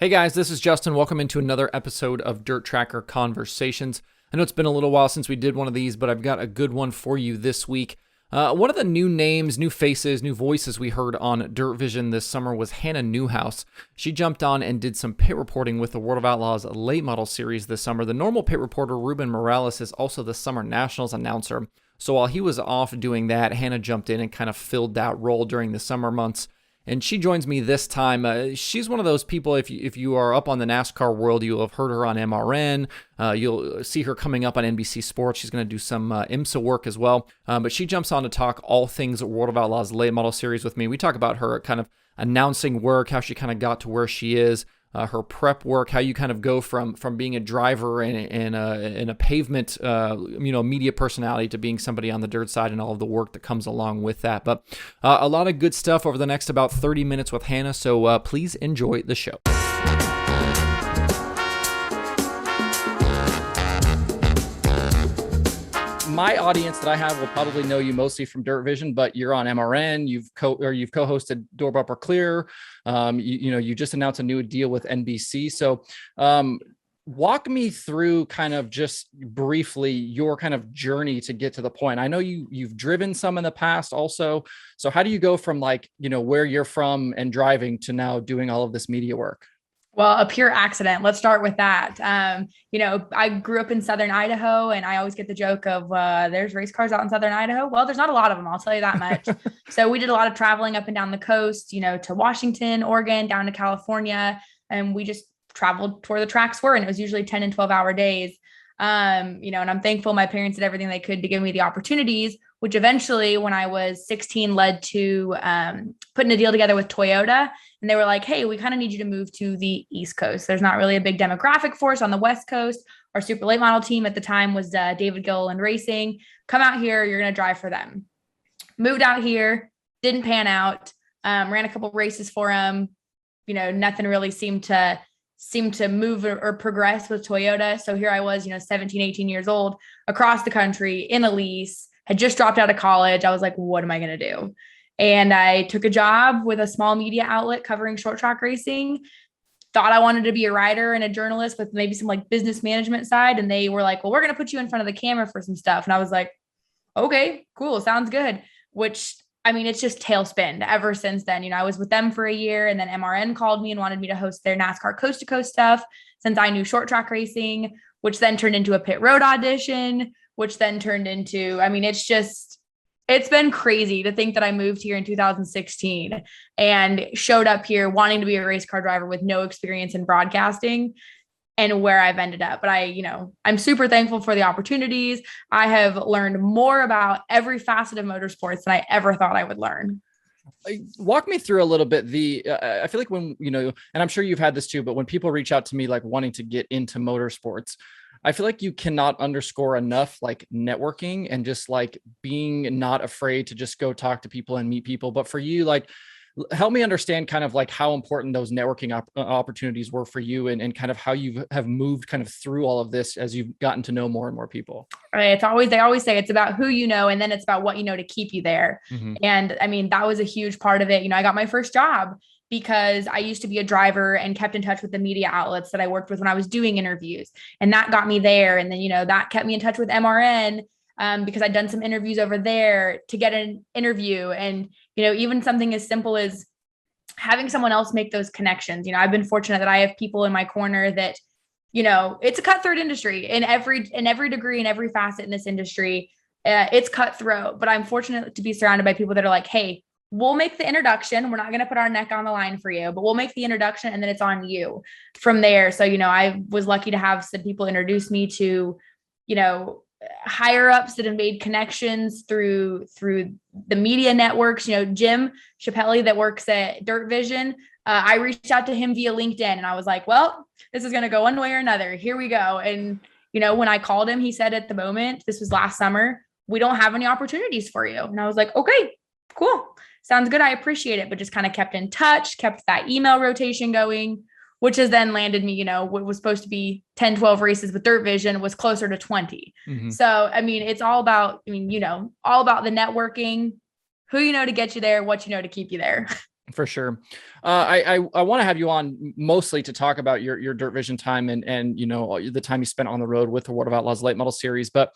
Hey guys, this is Justin. Welcome into another episode of DIRTRACKR Conversations. I know it's been a little while since we did one of these, but I've got a good one for you this week. One of the new names, new faces, new voices we heard on DIRTVision this summer was Hannah Newhouse. She jumped on and did some pit reporting with the World of Outlaws late model series this summer. The normal pit reporter, Ruben Morales, is also the Summer Nationals announcer. So while he was off doing that, Hannah jumped in and kind of filled that role during the summer months. And she joins me this time. She's one of those people, if you are up on the NASCAR world, you'll have heard her on MRN. You'll see her coming up on NBC Sports. She's going to do some IMSA work as well. But she jumps on to talk all things World of Outlaws late model series with me. We talk about her kind of announcing work, how she kind of got to where she is, her prep work, how you kind of go from being a driver and a pavement, media personality to being somebody on the dirt side and all of the work that comes along with that. But a lot of good stuff over the next about 30 minutes with Hannah. So please enjoy the show. My audience that I have will probably know you mostly from DIRTVision, but you're on MRN. You've co-hosted Door Bumper Clear. You just announced a new deal with NBC. So walk me through kind of just briefly your kind of journey to get to the point. I know you've driven some in the past also. So how do you go from where you're from and driving to now doing all of this media work? Well, a pure accident. Let's start with that. I grew up in Southern Idaho, and I always get the joke of there's race cars out in Southern Idaho. Well, there's not a lot of them, I'll tell you that much. So we did a lot of traveling up and down the coast, to Washington, Oregon, down to California. And we just traveled to where the tracks were. And it was usually 10 and 12-hour days. And I'm thankful my parents did everything they could to give me the opportunities, which eventually, when I was 16, led to putting a deal together with Toyota. And they were like, hey, we kind of need you to move to the East Coast. There's not really a big demographic for us on the West Coast. Our super late model team at the time was David Gilliland Racing. Come out here. You're going to drive for them. Moved out here. Didn't pan out. Ran a couple races for them. Nothing really seemed to move or progress with Toyota. So here I was, 17, 18 years old, across the country in a lease, had just dropped out of college. I was like, what am I going to do? And I took a job with a small media outlet covering short track racing. Thought I wanted to be a writer and a journalist with maybe some business management side. And they were like, well, we're going to put you in front of the camera for some stuff. And I was like, okay, cool. Sounds good. Which, it's just tailspin ever since then. I was with them for a year, and then MRN called me and wanted me to host their NASCAR coast to coast stuff since I knew short track racing, which then turned into a pit road audition, which then turned into, it's been crazy to think that I moved here in 2016 and showed up here wanting to be a race car driver with no experience in broadcasting, and where I've ended up. But I'm super thankful for the opportunities. I have learned more about every facet of motorsports than I ever thought I would learn. Walk me through a little bit. I feel like when, and I'm sure you've had this too, but when people reach out to me, wanting to get into motorsports, I feel like you cannot underscore enough, networking and just being not afraid to just go talk to people and meet people. But for you, help me understand kind of how important those networking opportunities were for you, and kind of how you have moved kind of through all of this as you've gotten to know more and more people. Right. They always say it's about who you know, and then it's about what you know to keep you there. Mm-hmm. And that was a huge part of it. I got my first job because I used to be a driver and kept in touch with the media outlets that I worked with when I was doing interviews. And that got me there. And then, that kept me in touch with MRN because I'd done some interviews over there to get an interview. And, even something as simple as having someone else make those connections. I've been fortunate that I have people in my corner that, it's a cutthroat industry in every degree, in every facet in this industry. It's cutthroat, but I'm fortunate to be surrounded by people that are like, hey, we'll make the introduction. We're not going to put our neck on the line for you, but we'll make the introduction, and then it's on you from there. So, I was lucky to have some people introduce me to, higher ups that have made connections through the media networks. Jim Chappelli that works at DIRTVision. I reached out to him via LinkedIn, and I was like, well, this is going to go one way or another. Here we go. And, when I called him, he said at the moment, this was last summer, we don't have any opportunities for you. And I was like, okay, cool. Sounds good. I appreciate it. But just kind of kept in touch, kept that email rotation going, which has then landed me, what was supposed to be 10, 12 races with DIRTVision was closer to 20. Mm-hmm. So, it's all about, all about the networking, who you know to get you there, what you know to keep you there. For sure. I want to have you on mostly to talk about your DIRTVision time and, you know, the time you spent on the road with the World of Outlaws late model series, but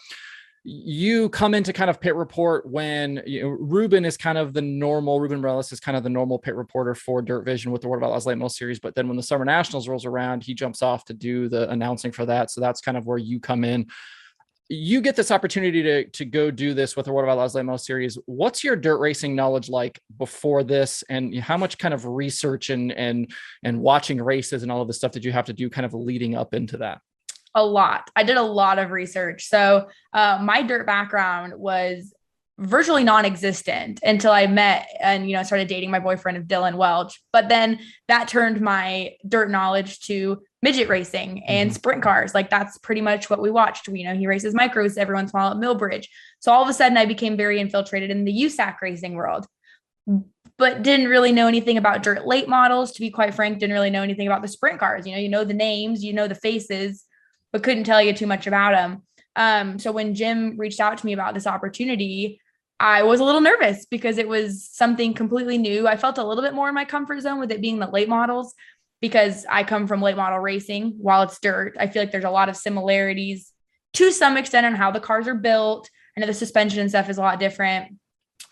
you come into kind of pit report when Ruben is kind of the normal, Ruben Relis is kind of the normal pit reporter for DIRTVision with the World of Outlaws late model series. But then when the Summer Nationals rolls around, he jumps off to do the announcing for that. So that's kind of where you come in. You get this opportunity to go do this with the World of Outlaws late model series. What's your dirt racing knowledge like before this, and how much kind of research and watching races and all of the stuff did you have to do kind of leading up into that? A lot. I did a lot of research. So my dirt background was virtually non-existent until I met and, you know, started dating my boyfriend of Dylan Welch. But then that turned my dirt knowledge to midget racing and sprint cars. Like that's pretty much what we watched. You know, he races micros every once in a while at Millbridge. So all of a sudden I became very infiltrated in the USAC racing world, but didn't really know anything about dirt late models. To be quite frank, didn't really know anything about the sprint cars. You know the names, you know the faces, but couldn't tell you too much about them. So when Jim reached out to me about this opportunity, I was a little nervous because it was something completely new. I felt a little bit more in my comfort zone with it being the late models because I come from late model racing. While it's dirt, I feel like there's a lot of similarities to some extent on how the cars are built. I know the suspension and stuff is a lot different,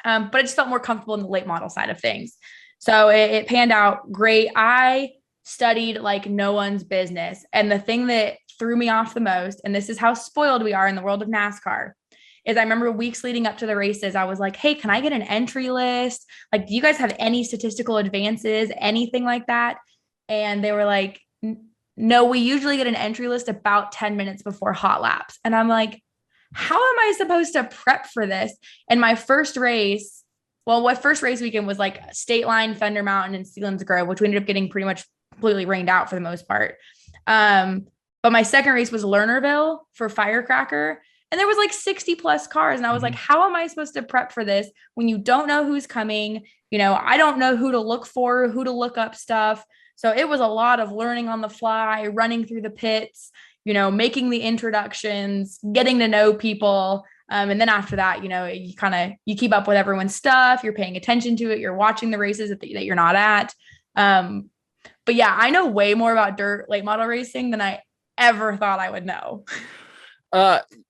but I just felt more comfortable in the late model side of things. So it panned out great. I studied like no one's business. And the thing that threw me off the most, and this is how spoiled we are in the world of NASCAR, is I remember weeks leading up to the races, I was like, hey, can I get an entry list? Like, do you guys have any statistical advances, anything like that? And they were like, no, we usually get an entry list about 10 minutes before hot laps. And I'm like, how am I supposed to prep for this? And my first race, my first race weekend was like State Line, Thunder Mountain, and Sealands Grove, which we ended up getting pretty much completely rained out for the most part. But my second race was Lernerville for Firecracker. And there was like 60 plus cars. And I was like, how am I supposed to prep for this when you don't know who's coming? You know, I don't know who to look for, who to look up stuff. So it was a lot of learning on the fly, running through the pits, you know, making the introductions, getting to know people. And then after that, you know, you keep up with everyone's stuff. You're paying attention to it. You're watching the races that you're not at. But yeah, I know way more about dirt late model racing than I ever thought I would know.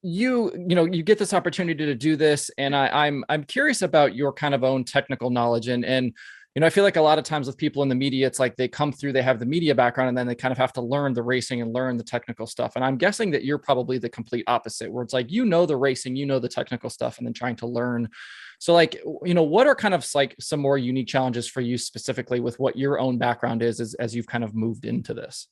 You get this opportunity to do this, and I'm curious about your kind of own technical knowledge. And you know, I feel like a lot of times with people in the media, it's like they come through, they have the media background, and then they kind of have to learn the racing and learn the technical stuff. And I'm guessing that you're probably the complete opposite, where it's like, you know, the racing, you know, the technical stuff, and then trying to learn. So like, you know, what are kind of like some more unique challenges for you specifically with what your own background is as you've kind of moved into this?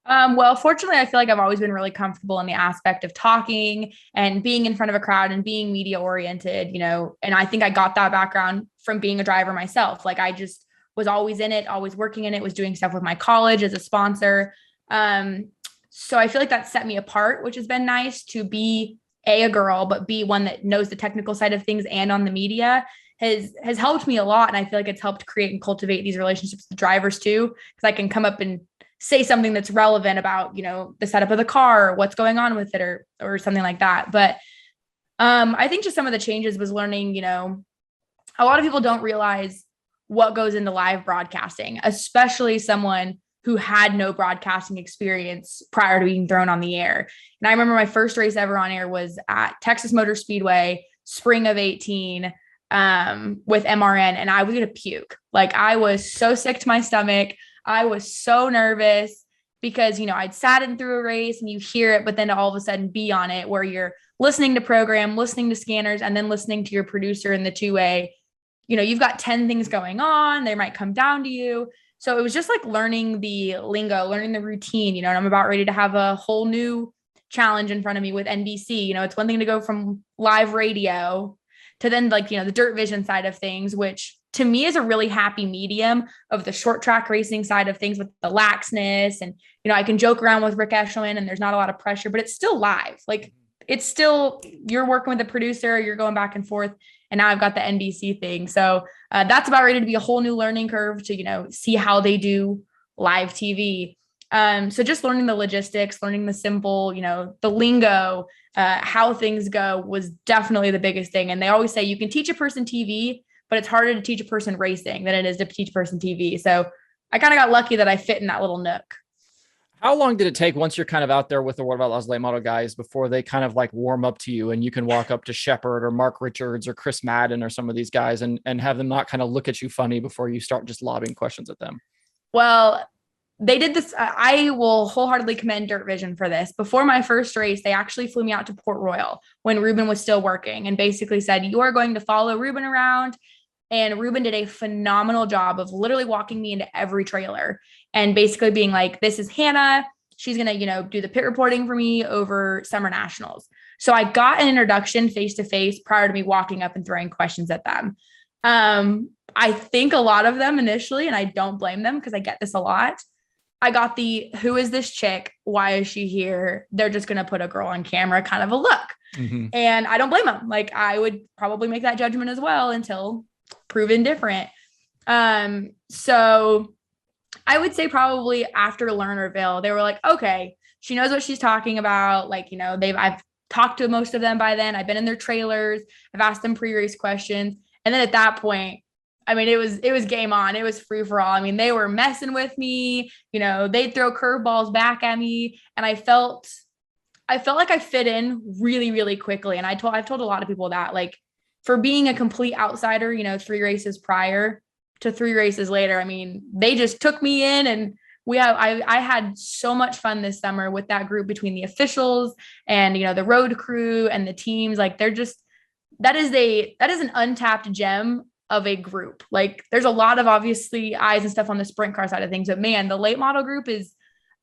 Well, fortunately, I feel like I've always been really comfortable in the aspect of talking and being in front of a crowd and being media oriented, you know, and I think I got that background from being a driver myself. Like I just was always in it, always working in it, was doing stuff with my college as a sponsor. So I feel like that set me apart, which has been nice to be a girl, but be one that knows the technical side of things and on the media has helped me a lot. And I feel like it's helped create and cultivate these relationships with drivers too, because I can come up and say something that's relevant about, you know, the setup of the car, or what's going on with it, or something like that. But I think just some of the changes was learning, you know, a lot of people don't realize what goes into live broadcasting, especially someone who had no broadcasting experience prior to being thrown on the air. And I remember my first race ever on air was at Texas Motor Speedway, spring of 18, with MRN, and I was going to puke. Like I was so sick to my stomach. I was so nervous because, you know, I'd sat in through a race and you hear it, but then to all of a sudden be on it where you're listening to program, listening to scanners, and then listening to your producer in the two-way, you know, you've got 10 things going on. They might come down to you. So it was just like learning the lingo, learning the routine, you know, and I'm about ready to have a whole new challenge in front of me with NBC. You know, it's one thing to go from live radio to then like, you know, the DIRTVision side of things, which to me is a really happy medium of the short track racing side of things with the laxness. And, you know, I can joke around with Rick Eshelman and there's not a lot of pressure, but it's still live. Like it's still, you're working with the producer, you're going back and forth. And now I've got the NBC thing. So that's about ready to be a whole new learning curve to, you know, see how they do live TV. So just learning the logistics, learning the simple, you know, the lingo, how things go was definitely the biggest thing. And they always say you can teach a person TV, but it's harder to teach a person racing than it is to teach a person TV. So I kind of got lucky that I fit in that little nook. How long did it take once you're kind of out there with the World of Outlaws late model guys before they kind of like warm up to you and you can walk up to Shepard or Mark Richards or Chris Madden or some of these guys and have them not kind of look at you funny before you start just lobbing questions at them? Well, they did this. I will wholeheartedly commend DIRTVision for this. Before my first race, they actually flew me out to Port Royal when Ruben was still working and basically said, you are going to follow Ruben around. And Ruben did a phenomenal job of literally walking me into every trailer and basically being like, this is Hannah. She's going to, do the pit reporting for me over Summer Nationals. So I got an introduction face-to-face prior to me walking up and throwing questions at them. I think a lot of them initially, and I don't blame them because I get this a lot, I got the, who is this chick? Why is she here? They're just going to put a girl on camera kind of a look. Mm-hmm. And I don't blame them. Like I would probably make that judgment as well until proven different. So I would say probably after Lernerville, they were like, okay, she knows what she's talking about. Like, I've talked to most of them by then. I've been in their trailers. I've asked them pre-race questions. And then at that point, I mean, it was game on. It was free for all. I mean, they were messing with me, they'd throw curveballs back at me. And I felt like I fit in really, really quickly. And I've told a lot of people that, like, for being a complete outsider, 3 races prior to 3 races later, I mean, they just took me in and I had so much fun this summer with that group between the officials and, the road crew and the teams. Like that is an untapped gem of a group. Like there's a lot of obviously eyes and stuff on the sprint car side of things, but man, the late model group is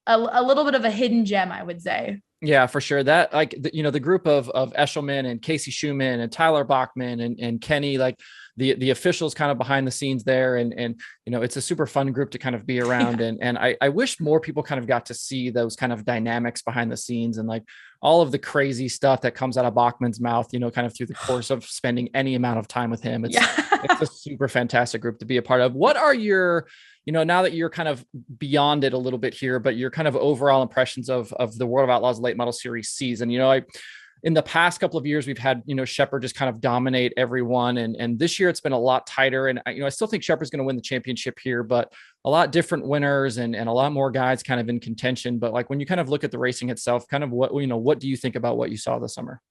a little bit of a hidden gem, I would say. Yeah, for sure. That the group of Eshelman and Casey Schumann and Tyler Bachman and Kenny, like the officials kind of behind the scenes there. And it's a super fun group to kind of be around. Yeah. And I wish more people kind of got to see those kind of dynamics behind the scenes and like all of the crazy stuff that comes out of Bachman's mouth, kind of through the course of spending any amount of time with him. It's a super fantastic group to be a part of. What are your, now that you're kind of beyond it a little bit here, but your kind of overall impressions of the World of Outlaws late model series season? In the past couple of years, we've had, Shepard just kind of dominate everyone. And this year it's been a lot tighter. And, I still think Shepard's going to win the championship here, but a lot different winners and a lot more guys kind of in contention. But like when you kind of look at the racing itself, kind of what do you think about what you saw this summer?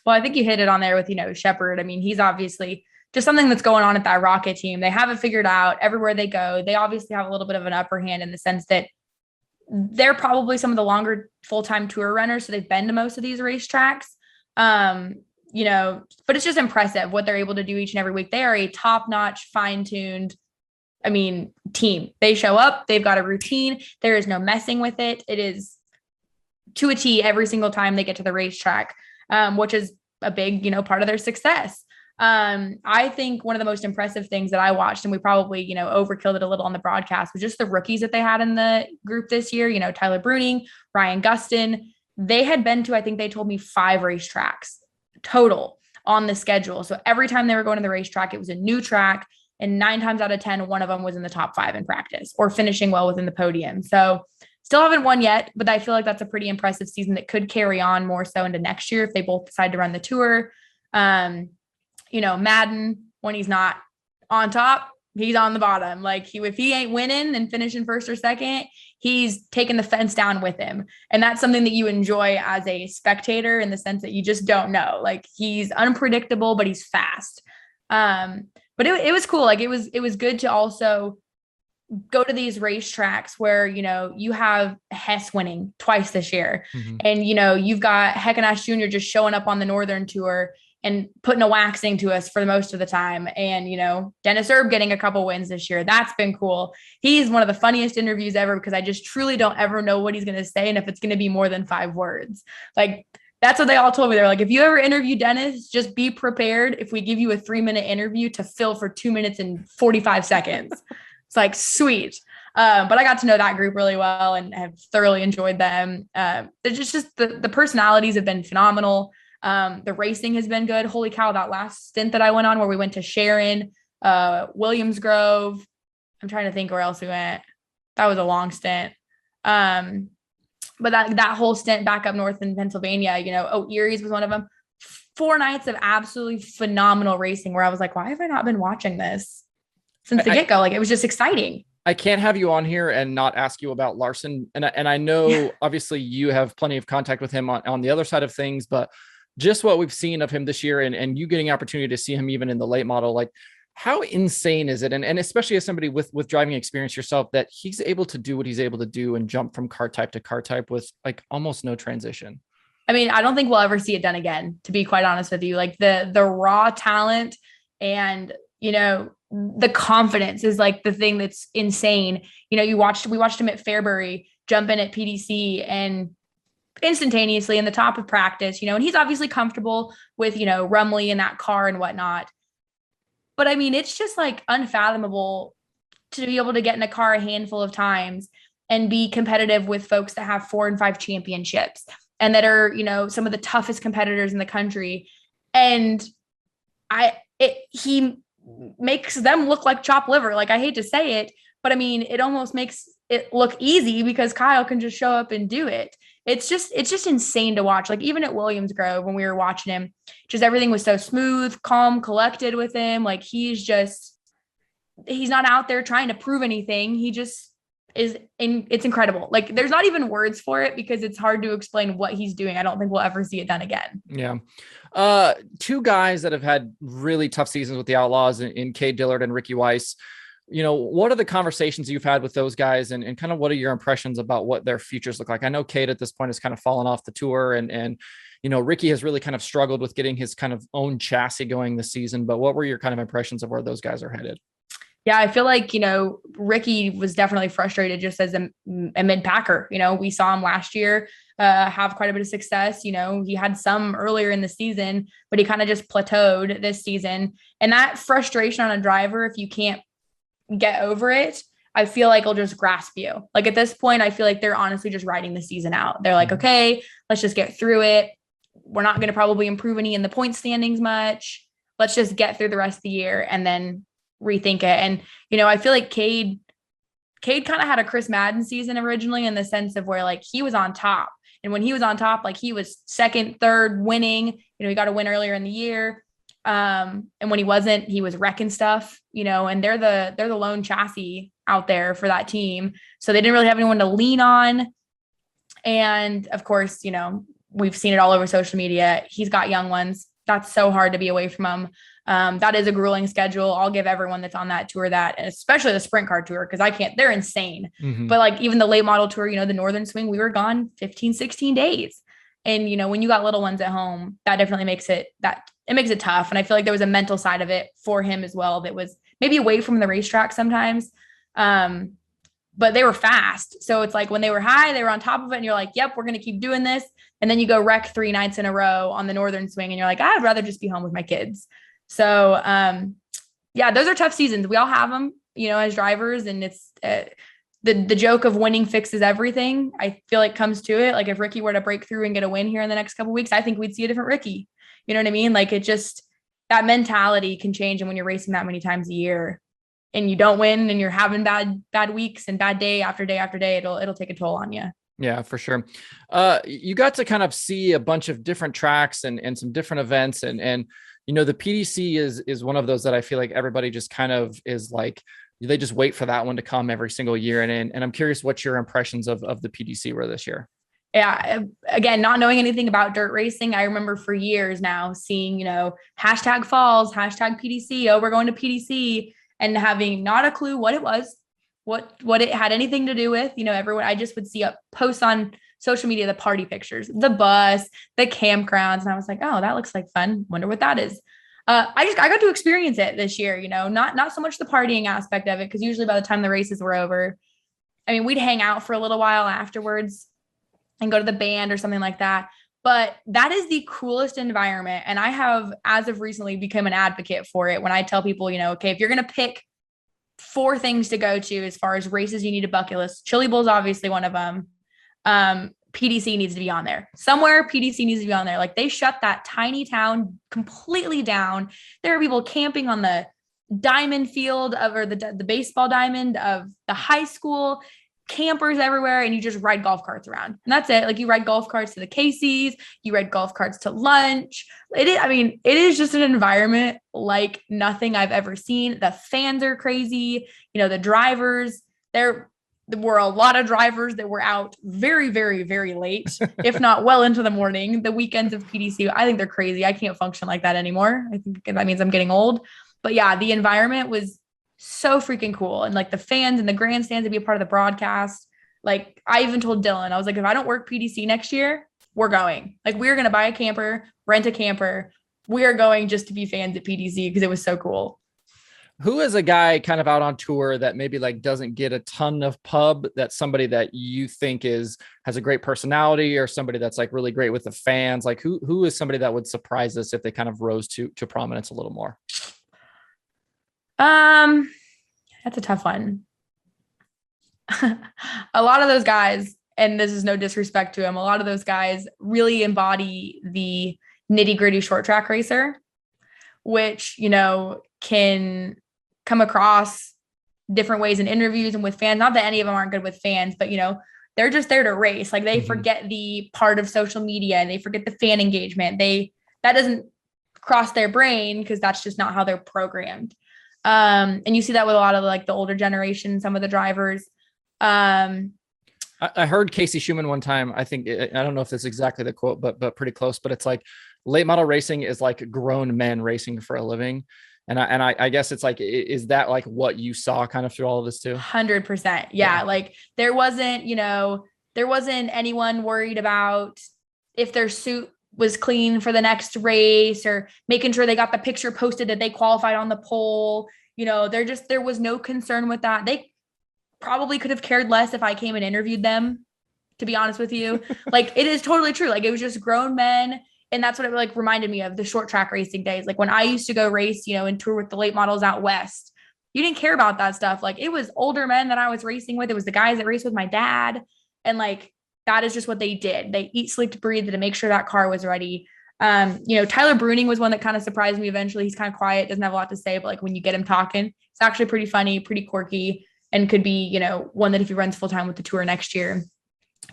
Well, I think you hit it on there with, Shepard. I mean, he's obviously just something that's going on at that Rocket team. They have it figured out everywhere they go. They obviously have a little bit of an upper hand in the sense that they're probably some of the longer full-time tour runners. So they've been to most of these racetracks, but it's just impressive what they're able to do each and every week. They are a top-notch, fine-tuned, team. They show up, they've got a routine. There is no messing with it. It is to a T every single time they get to the racetrack, which is a big, part of their success. I think one of the most impressive things that I watched, and we probably, overkilled it a little on the broadcast, was just the rookies that they had in the group this year. Tyler Bruning, Ryan Gustin, they had been to, I think they told me 5 racetracks total on the schedule. So every time they were going to the racetrack, it was a new track, and 9 times out of 10, one of them was in the top 5 in practice or finishing well within the podium. So still haven't won yet, but I feel like that's a pretty impressive season that could carry on more so into next year if they both decide to run the tour. Madden, when he's not on top, he's on the bottom. Like if he ain't winning and finishing first or second, he's taking the fence down with him. And that's something that you enjoy as a spectator in the sense that you just don't know. Like he's unpredictable, but he's fast. But it was cool. Like it was good to also go to these racetracks where, you have Hess winning twice this year. Mm-hmm. And, you've got Heckenash Jr. just showing up on the Northern Tour and putting a waxing to us for the most of the time. And, Dennis Erb getting a couple wins this year. That's been cool. He's one of the funniest interviews ever because I just truly don't ever know what he's going to say and if it's going to be more than 5 words. Like, that's what they all told me. They're like, if you ever interview Dennis, just be prepared if we give you a 3-minute interview to fill for 2 minutes and 45 seconds. It's like, sweet. But I got to know that group really well and have thoroughly enjoyed them. They're just the personalities have been phenomenal. The racing has been good. Holy cow, that last stint that I went on where we went to Sharon, Williams Grove. I'm trying to think where else we went. That was a long stint. But that whole stint back up north in Pennsylvania, Eerie's was one of them. 4 nights of absolutely phenomenal racing where I was like, why have I not been watching this since the get-go? Like, it was just exciting. I can't have you on here and not ask you about Larson. And I know obviously you have plenty of contact with him on the other side of things, but just what we've seen of him this year and you getting opportunity to see him even in the late model, like how insane is it? And especially as somebody with driving experience yourself, that he's able to do what he's able to do and jump from car type to car type with like almost no transition. I mean, I don't think we'll ever see it done again, to be quite honest with you. Like the raw talent and, you know, the confidence is like the thing that's insane. You know, we watched him at Fairbury jump in at PDC and instantaneously in the top of practice, you know, and he's obviously comfortable with, you know, Rumley in that car and whatnot. But I mean, it's just like unfathomable to be able to get in a car a handful of times and be competitive with folks that have 4 and 5 championships and that are, you know, some of the toughest competitors in the country. And he makes them look like chopped liver. Like, I hate to say it, but I mean, it almost makes it look easy because Kyle can just show up and do it. It's just insane to watch. Like, even at Williams Grove, when we were watching him, just everything was so smooth, calm, collected with him. Like, he's not out there trying to prove anything. He just is it's incredible. Like, there's not even words for it because it's hard to explain what he's doing. I don't think we'll ever see it done again. Yeah. 2 guys that have had really tough seasons with the Outlaws in Cade Dillard and Ricky Weiss. You know, what are the conversations you've had with those guys and kind of what are your impressions about what their futures look like? I know Cade at this point has kind of fallen off the tour and, you know, Ricky has really kind of struggled with getting his kind of own chassis going this season, but what were your kind of impressions of where those guys are headed? Yeah, I feel like, you know, Ricky was definitely frustrated just as a mid-packer. You know, we saw him last year have quite a bit of success. You know, he had some earlier in the season, but he kind of just plateaued this season. And that frustration on a driver, if you can't get over it, I feel like it'll just grasp you. Like, at this point, I feel like they're honestly just riding the season out. They're like, okay, let's just get through it. We're not going to probably improve any in the point standings much. Let's just get through the rest of the year and then rethink it. And, you know, I feel like Cade kind of had a Chris Madden season originally in the sense of where, like, he was on top. And when he was on top, like, he was second, third, winning. You know, he got a win earlier in the year. And when he wasn't, he was wrecking stuff, you know, and they're the lone chassis out there for that team. So they didn't really have anyone to lean on. And of course, you know, we've seen it all over social media. He's got young ones. That's so hard to be away from him. That is a grueling schedule. I'll give everyone that's on that tour that, and especially the sprint car tour, because they're insane. Mm-hmm. But like even the late model tour, you know, the Northern Swing, we were gone 15, 16 days. And, you know, when you got little ones at home, that definitely makes it tough. And I feel like there was a mental side of it for him as well that was maybe away from the racetrack sometimes. But they were fast. So it's like when they were high, they were on top of it and you're like, yep, we're going to keep doing this. And then you go wreck 3 nights in a row on the Northern Swing and you're like, I'd rather just be home with my kids. So, yeah, those are tough seasons. We all have them, you know, as drivers, and it's the joke of winning fixes everything. I feel like comes to it. Like if Ricky were to break through and get a win here in the next couple of weeks, I think we'd see a different Ricky. You know what I mean? Like that mentality can change. And when you're racing that many times a year and you don't win and you're having bad weeks and bad day after day after day, it'll take a toll on you. Yeah, for sure. You got to kind of see a bunch of different tracks and some different events and, you know, the PDC is one of those that I feel like everybody just kind of is like, they just wait for that one to come every single year. And I'm curious what your impressions of the PDC were this year. Yeah. Again, not knowing anything about dirt racing, I remember for years now seeing, you know, #falls, #PDC. Oh, we're going to PDC, and having not a clue what it was, what it had anything to do with, you know, everyone. I just would see a post on social media, the party pictures, the bus, the campgrounds. And I was like, oh, that looks like fun. Wonder what that is. I got to experience it this year, you know, not so much the partying aspect of it, because usually by the time the races were over, I mean, we'd hang out for a little while afterwards and go to the band or something like that. But that is the coolest environment. And I have, as of recently, become an advocate for it when I tell people, you know, okay, if you're going to pick 4 things to go to as far as races you need a bucket list, Chili Bowl is obviously one of them. PDC needs to be on there. Somewhere PDC needs to be on there. Like, they shut that tiny town completely down. There are people camping on the diamond field or the baseball diamond of the high school. campers everywhere, and you just ride golf carts around. And that's it. Like you ride golf carts to the Casey's, you ride golf carts to lunch. It is just an environment like nothing I've ever seen. The fans are crazy. The drivers, there were a lot of drivers that were out very, very, very late, if not well into the morning. The weekends of PDC, I think they're crazy. I can't function like that anymore. I think that means I'm getting old. But yeah, the environment was so freaking cool. And like the fans and the grandstands to be a part of the broadcast. Like I even told Dylan, I was like, if I don't work PDC next year, we're going. Like we're going to buy a camper, rent a camper. We are going just to be fans at PDC because it was so cool. Who is a guy kind of out on tour that maybe like doesn't get a ton of pub, that's somebody that you think has a great personality, or somebody that's like really great with the fans? Like who is somebody that would surprise us if they kind of rose to prominence a little more? That's a tough one. A lot of those guys, and this is no disrespect to them, a lot of those guys really embody the nitty-gritty short track racer, which, can come across different ways in interviews and with fans. Not that any of them aren't good with fans, but they're just there to race. Like they forget the part of social media and they forget the fan engagement. That doesn't cross their brain because that's just not how they're programmed. And you see that with a lot of like the older generation, some of the drivers. I heard Casey Schumann one time. I don't know if this is exactly the quote, but pretty close. But it's like late model racing is like grown men racing for a living. And I guess it's like, is that like what you saw kind of through all of this too? 100%. Yeah. Like there wasn't anyone worried about if their suit was clean for the next race or making sure they got the picture posted that they qualified on the pole. There was no concern with that. They probably could have cared less if I came and interviewed them, to be honest with you. Like it is totally true. Like it was just grown men. And that's what it like reminded me of the short track racing days. Like when I used to go race, and tour with the late models out West, you didn't care about that stuff. Like it was older men that I was racing with. It was the guys that raced with my dad. And like, that is just what they did. They eat, sleep, breathe to make sure that car was ready. Tyler Bruning was one that kind of surprised me eventually. He's kind of quiet, doesn't have a lot to say, but like when you get him talking, it's actually pretty funny, pretty quirky, and could be, one that if he runs full time with the tour next year,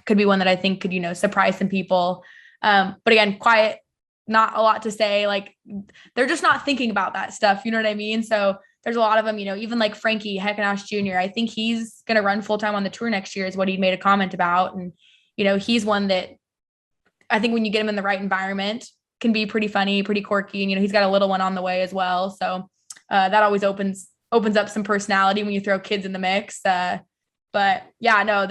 could be one that I think could, surprise some people. But again, quiet, not a lot to say. Like they're just not thinking about that stuff. You know what I mean? So there's a lot of them, even like Frankie Heckenausch Jr. I think he's going to run full time on the tour next year is what he made a comment about. And, he's one that I think when you get him in the right environment can be pretty funny, pretty quirky. And, he's got a little one on the way as well. So that always opens up some personality when you throw kids in the mix. But yeah, no,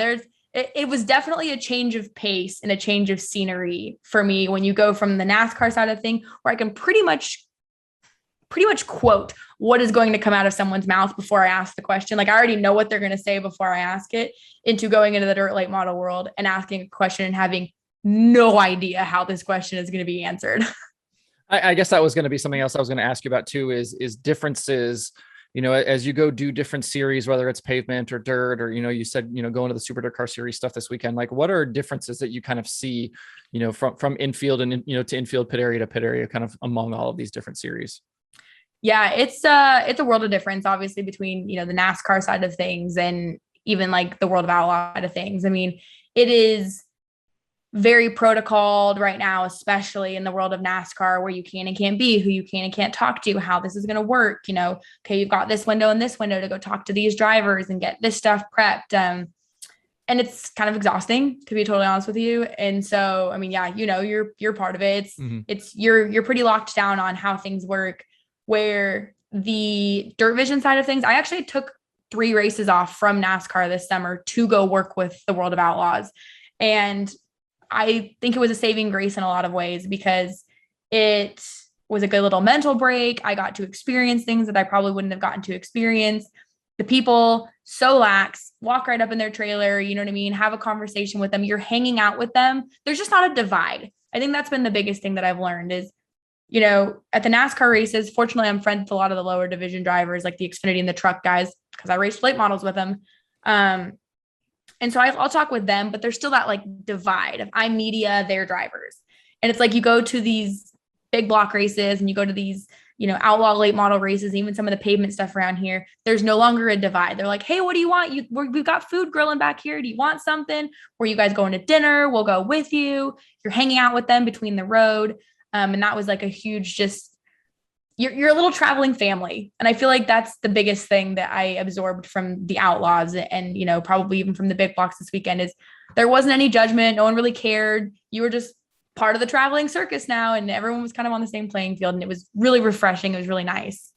it was definitely a change of pace and a change of scenery for me when you go from the NASCAR side of thing, where I can pretty much quote what is going to come out of someone's mouth before I ask the question. Like I already know what they're going to say before I ask it, into going into the dirt late model world and asking a question and having no idea how this question is going to be answered. I guess that was going to be something else I was going to ask you about too, is differences, as you go do different series, whether it's pavement or dirt, or, you said, going to the Super Dirt Car Series stuff this weekend, like what are differences that you kind of see, from infield and, to infield, pit area to pit area, kind of among all of these different series? Yeah, it's a world of difference, obviously, between, the NASCAR side of things and even like the world of Outlaw side of things. I mean, it is very protocoled right now, especially in the world of NASCAR, where you can and can't be, who you can and can't talk to, how this is going to work. Okay, you've got this window and this window to go talk to these drivers and get this stuff prepped. And it's kind of exhausting, to be totally honest with you. And so, I mean, yeah, you're part of it. It's you're pretty locked down on how things work. Where the DIRTVision side of things, I actually took 3 races off from NASCAR this summer to go work with the World of Outlaws. And I think it was a saving grace in a lot of ways, because it was a good little mental break. I got to experience things that I probably wouldn't have gotten to experience. The people, so lax, walk right up in their trailer, you know what I mean? Have a conversation with them. You're hanging out with them. There's just not a divide. I think that's been the biggest thing that I've learned is, at the NASCAR races, fortunately, I'm friends with a lot of the lower division drivers, like the Xfinity and the truck guys, because I raced late models with them. And so I'll talk with them, but there's still that like divide of I'm media, they're drivers. And it's like, you go to these big block races and you go to these, outlaw late model races, even some of the pavement stuff around here, there's no longer a divide. They're like, hey, what do you want? We've got food grilling back here. Do you want something? Were you guys going to dinner? We'll go with you. You're hanging out with them between the road. And that was like a huge, just, you're a little traveling family. And I feel like that's the biggest thing that I absorbed from the Outlaws and, probably even from the big blocks this weekend is there wasn't any judgment. No one really cared. You were just part of the traveling circus now, and everyone was kind of on the same playing field, and it was really refreshing. It was really nice.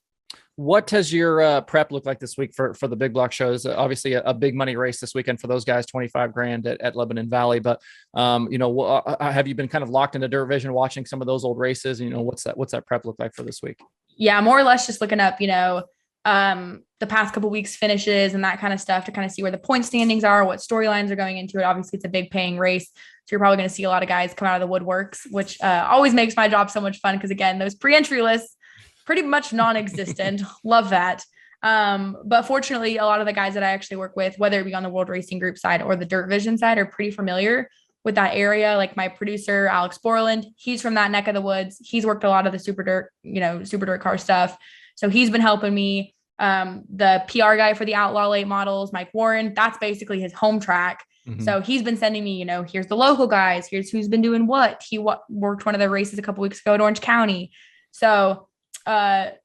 What does your prep look like this week for the big block shows? Obviously a big money race this weekend for those guys, 25 grand at Lebanon Valley. But, have you been kind of locked into DIRTVision watching some of those old races? What's that prep look like for this week? Yeah, more or less just looking up, the past couple weeks finishes and that kind of stuff to kind of see where the point standings are, what storylines are going into it. Obviously it's a big paying race. So you're probably going to see a lot of guys come out of the woodworks, which always makes my job so much fun. Cause again, those pre-entry lists, pretty much non-existent. Love that. But fortunately, a lot of the guys that I actually work with, whether it be on the World Racing Group side or the DIRTVision side, are pretty familiar with that area. Like my producer, Alex Borland, he's from that neck of the woods. He's worked a lot of the super dirt car stuff. So he's been helping me. The PR guy for the Outlaw late models, Mike Warren, that's basically his home track. Mm-hmm. So he's been sending me, here's the local guys, here's who's been doing what. He worked one of the races a couple weeks ago at Orange County. So, to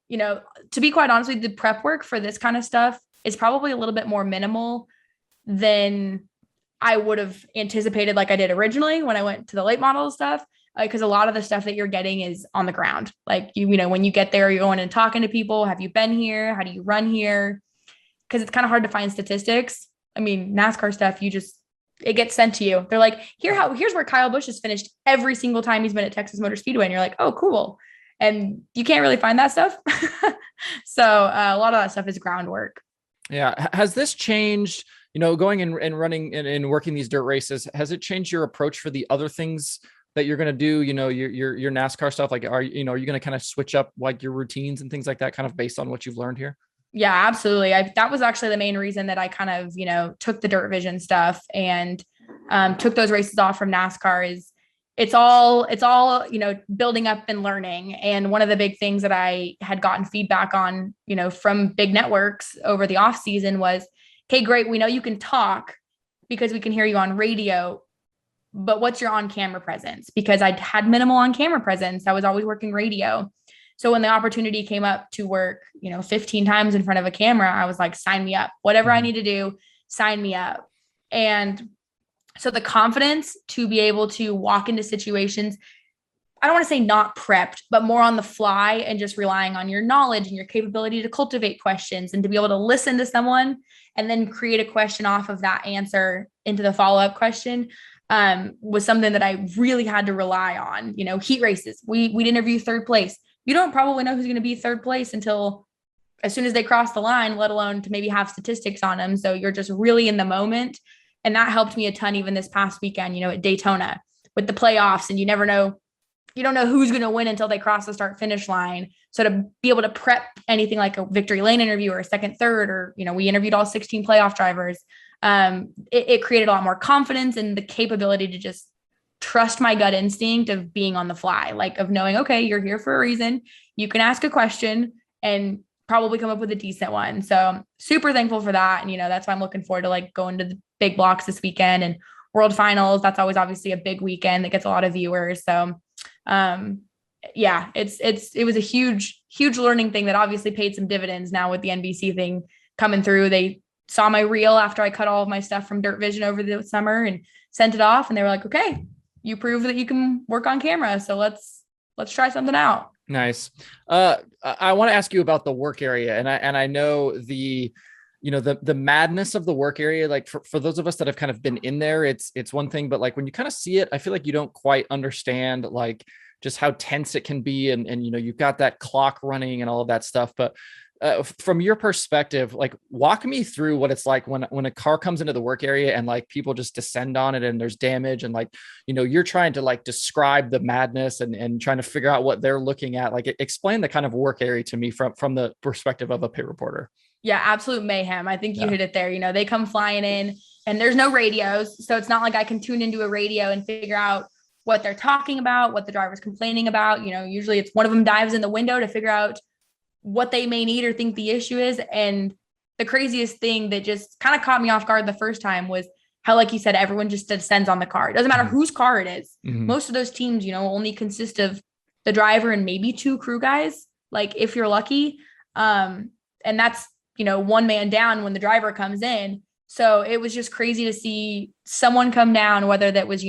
be quite honest with you, the prep work for this kind of stuff is probably a little bit more minimal than I would have anticipated, like I did originally when I went to the late model stuff. Because a lot of the stuff that you're getting is on the ground. Like, when you get there, you're going and talking to people. Have you been here? How do you run here? Because it's kind of hard to find statistics. I mean, NASCAR stuff, it gets sent to you. They're like, here's where Kyle Busch has finished every single time he's been at Texas Motor Speedway. And you're like, oh, cool. And you can't really find that stuff. So a lot of that stuff is groundwork. Yeah. Has this changed, going and running and working these dirt races? Has it changed your approach for the other things that you're going to do, your NASCAR stuff? Like, are you going to kind of switch up like your routines and things like that kind of based on what you've learned here? Yeah, absolutely. That was actually the main reason that I kind of, took the DIRTVision stuff and took those races off from NASCAR is it's all, building up and learning. And one of the big things that I had gotten feedback on, from big networks over the off season was, okay, great. We know you can talk because we can hear you on radio, but what's your on-camera presence? Because I had minimal on-camera presence. I was always working radio. So when the opportunity came up to work, 15 times in front of a camera, I was like, sign me up, whatever I need to do, sign me up. And so the confidence to be able to walk into situations, I don't want to say not prepped, but more on the fly and just relying on your knowledge and your capability to cultivate questions and to be able to listen to someone and then create a question off of that answer into the follow-up question. Was something that I really had to rely on. Heat races, we'd interview third place. You don't probably know who's going to be third place until as soon as they cross the line, let alone to maybe have statistics on them. So you're just really in the moment. And that helped me a ton, even this past weekend, at Daytona with the playoffs, and you don't know who's going to win until they cross the start finish line. So to be able to prep anything like a victory lane interview or a second, third, or, we interviewed all 16 playoff drivers. It created a lot more confidence and the capability to just trust my gut instinct of being on the fly, like of knowing, okay, you're here for a reason. You can ask a question and probably come up with a decent one. So super thankful for that. And, that's why I'm looking forward to like going to the big blocks this weekend and world finals. That's always obviously a big weekend that gets a lot of viewers. So, it was a huge learning thing that obviously paid some dividends now with the NBC thing coming through. They saw my reel after I cut all of my stuff from DIRTVision over the summer and sent it off. And they were like, okay, you prove that you can work on camera. So let's try something out. Nice. I want to ask you about the work area. And I know the madness of the work area, like for those of us that have kind of been in there, it's one thing, but like when you kind of see it, I feel like you don't quite understand like just how tense it can be. And you've got that clock running and all of that stuff. But from your perspective, like walk me through what it's like when a car comes into the work area and like people just descend on it and there's damage and like, you're trying to like describe the madness and trying to figure out what they're looking at. Like explain the kind of work area to me from the perspective of a pit reporter. Yeah, absolute mayhem. I think you hit it there. They come flying in and there's no radios. So it's not like I can tune into a radio and figure out what they're talking about, what the driver's complaining about. Usually it's one of them dives in the window to figure out what they may need or think the issue is. And the craziest thing that just kind of caught me off guard the first time was how, like you said, everyone just descends on the car. It doesn't matter whose car it is. Most of those teams, only consist of the driver and maybe 2 crew guys, like if you're lucky. And that's, one man down when the driver comes in. So it was just crazy to see someone come down, whether that was,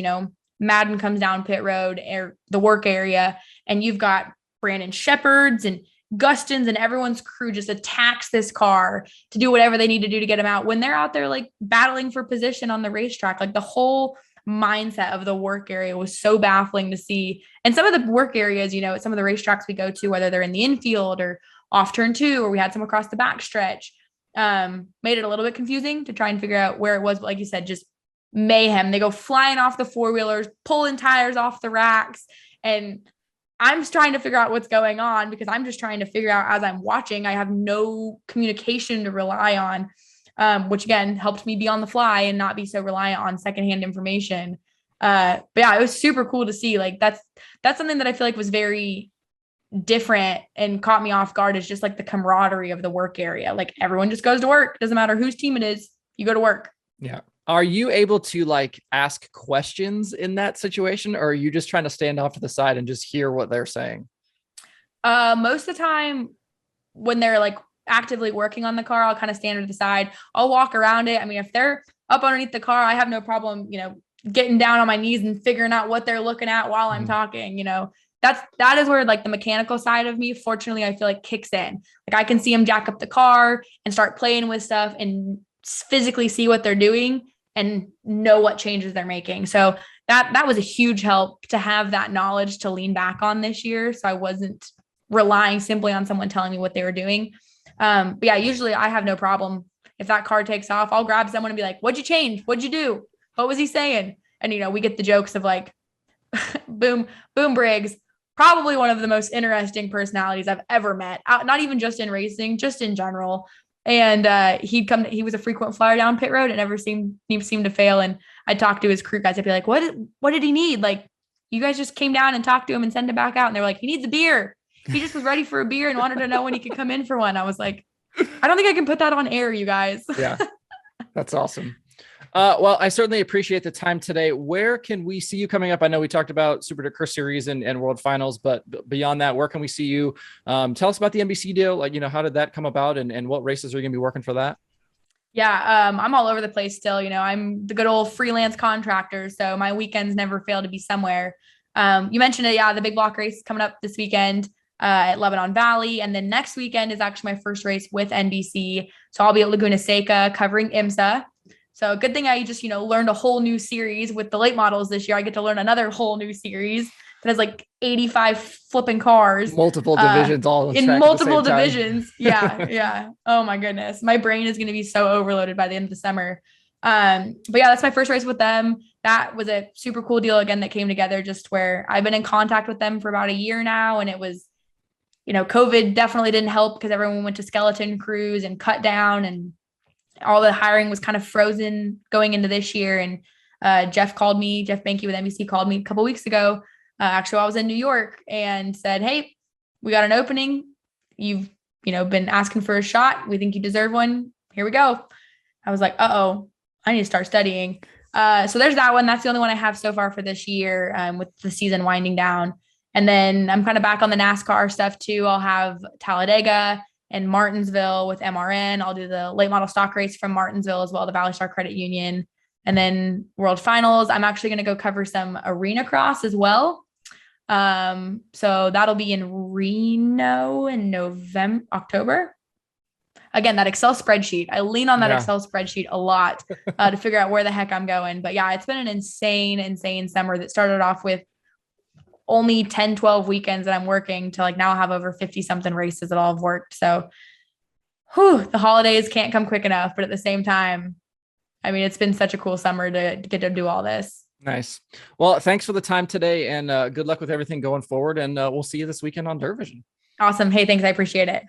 Madden comes down pit road or the work area, and you've got Brandon Shepard's and Gustin's and everyone's crew just attacks this car to do whatever they need to do to get them out when they're out there like battling for position on the racetrack. Like the whole mindset of the work area was so baffling to see. And some of the work areas, at some of the racetracks we go to, whether they're in the infield or off turn 2, or we had some across the back stretch, made it a little bit confusing to try and figure out where it was. But like you said, just mayhem. They go flying off the 4-wheelers, pulling tires off the racks. And I'm just trying to figure out what's going on because I'm just trying to figure out as I'm watching. I have no communication to rely on, which again helped me be on the fly and not be so reliant on secondhand information. But yeah, it was super cool to see. Like that's something that I feel like was very different and caught me off guard, is just like the camaraderie of the work area. Like everyone just goes to work. Doesn't matter whose team it is, you go to work. Yeah. Are you able to like ask questions in that situation, or are you just trying to stand off to the side and just hear what they're saying? Most of the time when they're like actively working on the car, I'll kind of stand to the side. I'll walk around it. I mean, if they're up underneath the car, I have no problem, getting down on my knees and figuring out what they're looking at while I'm talking, that is where like the mechanical side of me, fortunately, I feel like kicks in. Like I can see them jack up the car and start playing with stuff and physically see what they're doing and know what changes they're making. So that was a huge help to have that knowledge to lean back on this year. So I wasn't relying simply on someone telling me what they were doing. But yeah, usually I have no problem. If that car takes off, I'll grab someone and be like, what'd you change? What'd you do? What was he saying? And, we get the jokes of like, Boom Briggs, probably one of the most interesting personalities I've ever met, not even just in racing, just in general. And he was a frequent flyer down pit road and never seemed to fail. And I'd talk to his crew guys. I'd be like, what did he need? Like, you guys just came down and talked to him and sent him back out. And they were like, he needs a beer. He just was ready for a beer and wanted to know when he could come in for one. I was like, I don't think I can put that on air, you guys. Yeah, that's awesome. Well, I certainly appreciate the time today. Where can we see you coming up? I know we talked about Super DIRTRACKR Series and World Finals, but beyond that, where can we see you? Tell us about the NBC deal. Like, how did that come about and what races are you going to be working for that? Yeah, I'm all over the place still. I'm the good old freelance contractor, so my weekends never fail to be somewhere. You mentioned it. Yeah, the big block race is coming up this weekend at Lebanon Valley. And then next weekend is actually my first race with NBC. So I'll be at Laguna Seca covering IMSA. So good thing I just, learned a whole new series with the late models this year. I get to learn another whole new series that has like 85 flipping cars. Multiple divisions, all in multiple divisions. Yeah. Yeah. Oh my goodness. My brain is going to be so overloaded by the end of the summer. But yeah, that's my first race with them. That was a super cool deal again that came together just where I've been in contact with them for about a year now. And it was, COVID definitely didn't help because everyone went to skeleton crews and cut down and all the hiring was kind of frozen going into this year. And Jeff Banke with NBC called me a couple weeks ago. Actually, I was in New York and said, hey, we got an opening. You've, been asking for a shot. We think you deserve one. Here we go. I was like, I need to start studying. So there's that one. That's the only one I have so far for this year with the season winding down. And then I'm kind of back on the NASCAR stuff too. I'll have Talladega and Martinsville with MRN. I'll do the late model stock race from Martinsville as well, the Valley Star Credit Union. And then World Finals, I'm actually going to go cover some arena cross as well. So that'll be in Reno in October. Again, that Excel spreadsheet. I lean on that Excel spreadsheet a lot to figure out where the heck I'm going. But yeah, it's been an insane summer that started off with only 10, 12 weekends that I'm working to like now have over 50 something races that all have worked. So the holidays can't come quick enough, but at the same time, I mean, it's been such a cool summer to get to do all this. Nice. Well, thanks for the time today and good luck with everything going forward. And we'll see you this weekend on DIRTVision. Awesome. Hey, thanks. I appreciate it.